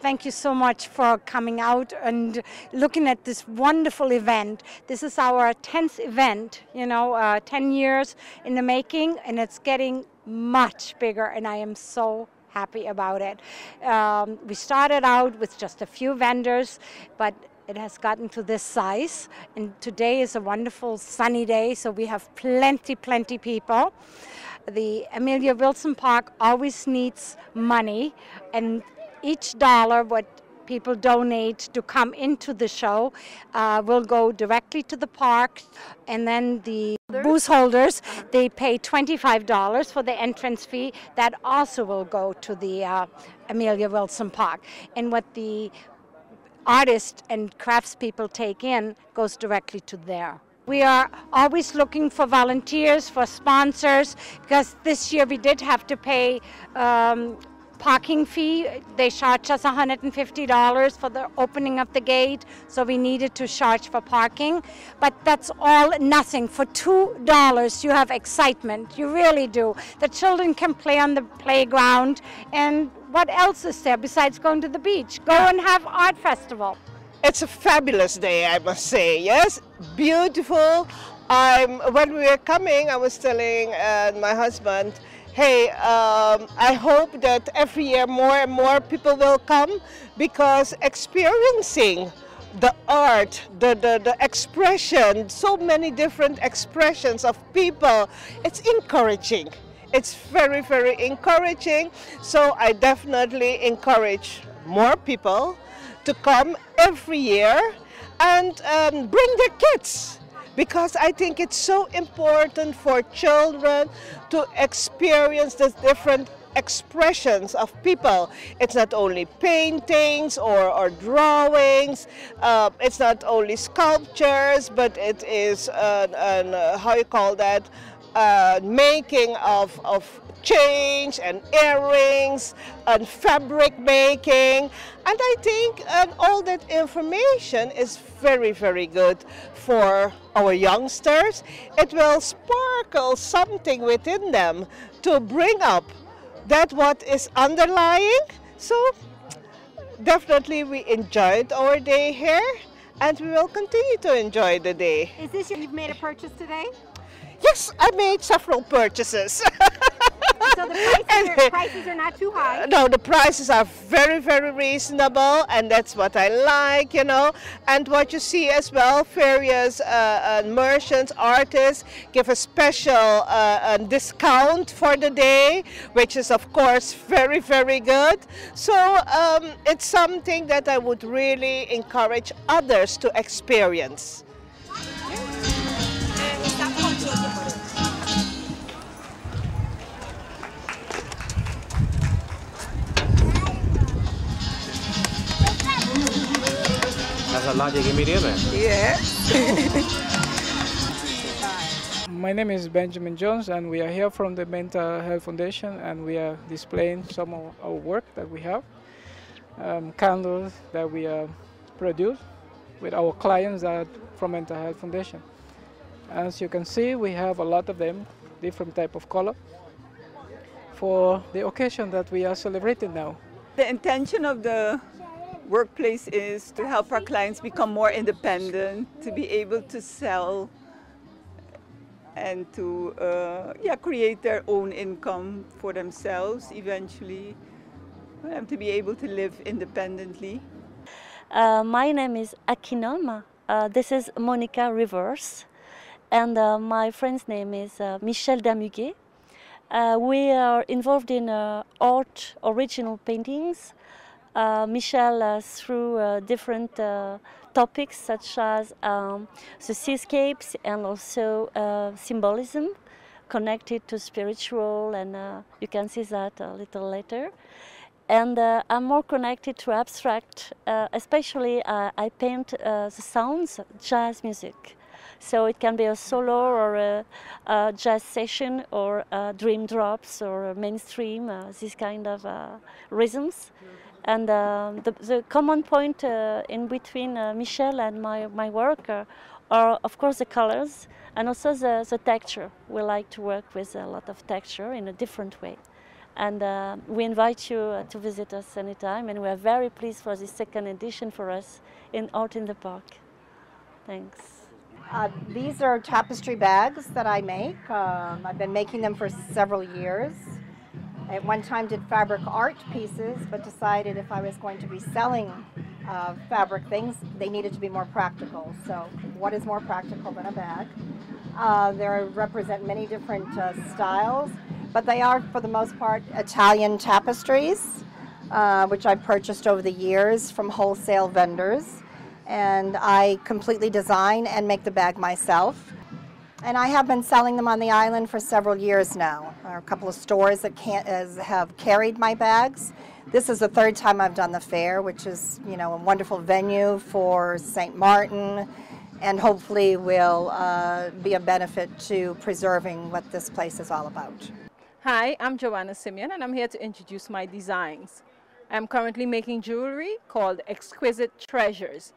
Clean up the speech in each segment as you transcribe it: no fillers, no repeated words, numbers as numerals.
Thank you so much for coming out and looking at this wonderful event. This is our 10th event, 10 years in the making, and it's getting much bigger, and I am so happy about it. We started out with just a few vendors, but it has gotten to this size, and today is a wonderful sunny day, so we have plenty people. The Emilio Wilson Park always needs money, and each dollar what people donate to come into the show will go directly to the park, and then the booth holders, they pay $25 for the entrance fee. That also will go to the Emilio Wilson Park. And what the artists and craftspeople take in goes directly to there. We are always looking for volunteers, for sponsors, because this year we did have to pay parking fee. They charged us $150 for the opening of the gate, so we needed to charge for parking. But that's all nothing. For $2 you have excitement, you really do. The children can play on the playground, and what else is there besides going to the beach? Go and have art festival. It's a fabulous day, I must say. Yes, beautiful. When we were coming, I was telling my husband, hey, I hope that every year more and more people will come, because experiencing the art, the expression, so many different expressions of people, it's encouraging. It's very encouraging. So I definitely encourage more people to come every year and bring their kids, because I think it's so important for children to experience the different expressions of people. It's not only paintings or drawings, it's not only sculptures, but it is how you call that, making of chains and earrings and fabric making, and I think all that information is very good for our youngsters. It will sparkle something within them to bring up that what is underlying. So definitely we enjoyed our day here, and we will continue to enjoy the day. Is this you've made a purchase today? Yes, I made several purchases. So the prices are not too high? No, the prices are very reasonable, and that's what I like, And what you see as well, various merchants, artists give a special discount for the day, which is of course very good. So it's something that I would really encourage others to experience. That's a large medium. Yeah. My name is Benjamin Jones, and we are here from the Mental Health Foundation, and we are displaying some of our work that we have, candles that we produce with our clients that from Mental Health Foundation. As you can see, we have a lot of them, different type of color, for the occasion that we are celebrating now. The intention of the workplace is to help our clients become more independent, to be able to sell and to create their own income for themselves eventually, for them to be able to live independently. My name is Akinom. This is Monica Rivers, and my friend's name is Michel Damuguet. We are involved in art, original paintings. Michel through different topics such as the seascapes and also symbolism connected to spiritual, and you can see that a little later. And I'm more connected to abstract, especially I paint the sounds, jazz music. So it can be a solo or a jazz session or dream drops or mainstream, this kind of rhythms. And the common point in between Michel and my work are, of course, the colors and also the texture. We like to work with a lot of texture in a different way. And we invite you to visit us anytime, and we are very pleased for this second edition for us in Art in the Park. Thanks. These are tapestry bags that I make. I've been making them for several years. At one time did fabric art pieces, but decided if I was going to be selling fabric things, they needed to be more practical. So what is more practical than a bag? They represent many different styles, but they are, for the most part, Italian tapestries, which I've purchased over the years from wholesale vendors. And I completely design and make the bag myself. And I have been selling them on the island for several years now. There are a couple of stores that have carried my bags. This is the third time I've done the fair, which is, you know, a wonderful venue for St. Martin, and hopefully will be a benefit to preserving what this place is all about. Hi, I'm Joanna Simeon, and I'm here to introduce my designs. I'm currently making jewelry called Exquisite Treasures.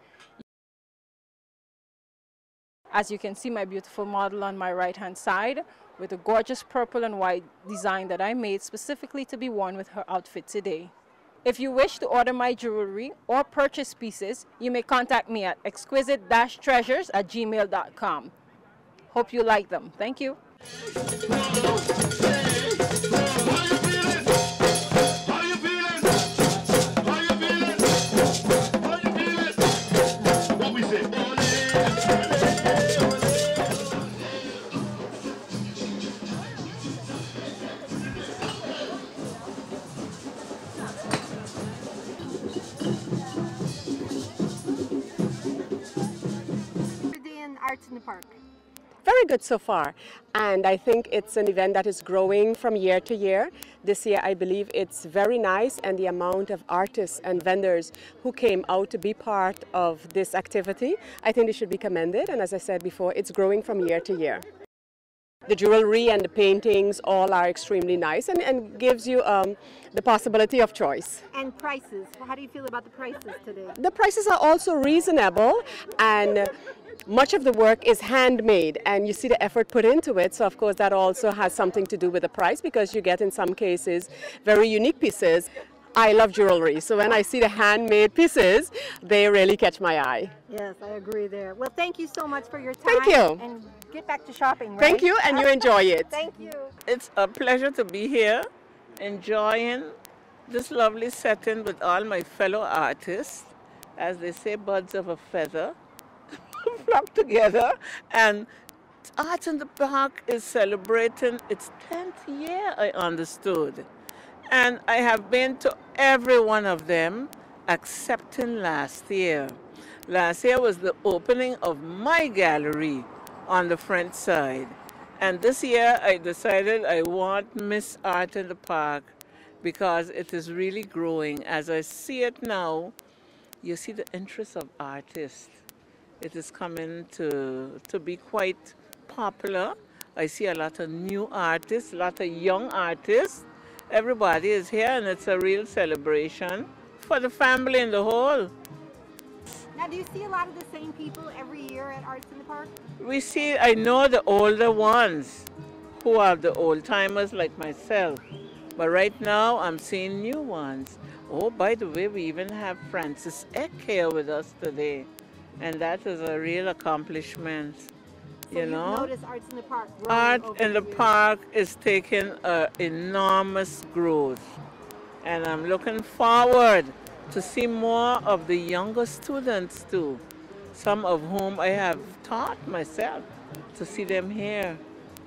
As you can see, my beautiful model on my right-hand side with a gorgeous purple and white design that I made specifically to be worn with her outfit today. If you wish to order my jewelry or purchase pieces, you may contact me at exquisite-treasures@gmail.com. Hope you like them. Thank you. Arts in the Park. Very good so far, and I think it's an event that is growing from year to year. This year I believe it's very nice, and the amount of artists and vendors who came out to be part of this activity, I think they should be commended, and as I said before, it's growing from year to year. The jewelry and the paintings all are extremely nice and gives you the possibility of choice. And prices. How do you feel about the prices today? The prices are also reasonable, and much of the work is handmade, and you see the effort put into it, so of course that also has something to do with the price, because you get in some cases very unique pieces. I love jewelry, so when I see the handmade pieces, they really catch my eye. Yes, I agree there. Well, thank you so much for your time. Thank you. And get back to shopping, right? Thank you, and you enjoy it. Thank you. It's a pleasure to be here, enjoying this lovely setting with all my fellow artists. As they say, birds of a feather flock together, and Art in the Park is celebrating its 10th year, I understood. And I have been to every one of them, excepting last year. Last year was the opening of my gallery on the front side. And this year I decided I want Miss Art in the Park because it is really growing. As I see it now, you see the interest of artists. It is coming to be quite popular. I see a lot of new artists, a lot of young artists. Everybody is here, and it's a real celebration for the family in the whole. Now, do you see a lot of the same people every year at Arts in the Park? We see, I know the older ones who are the old timers like myself. But right now, I'm seeing new ones. Oh, by the way, we even have Francis Eck here with us today. And that is a real accomplishment, you know. Notice Arts in the Park. Art in the Park is taking an enormous growth. And I'm looking forward to see more of the younger students too, some of whom I have taught myself, to see them here,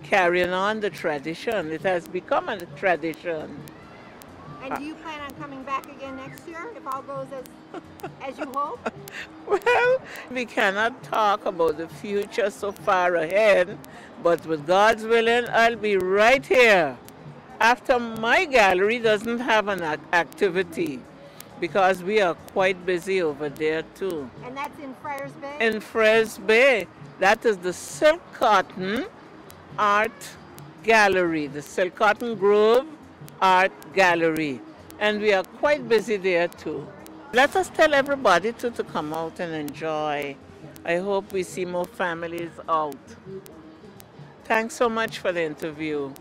carrying on the tradition. It has become a tradition. And do you plan on coming back again next year, if all goes as you hope? Well, we cannot talk about the future so far ahead, but with God's willing, I'll be right here after my gallery doesn't have an activity, because we are quite busy over there too. And that's in Friars Bay? In Friars Bay. That is the Silk Cotton Art Gallery, the Silk Cotton Grove Art Gallery. And we are quite busy there too. Let us tell everybody to come out and enjoy. I hope we see more families out. Thanks so much for the interview.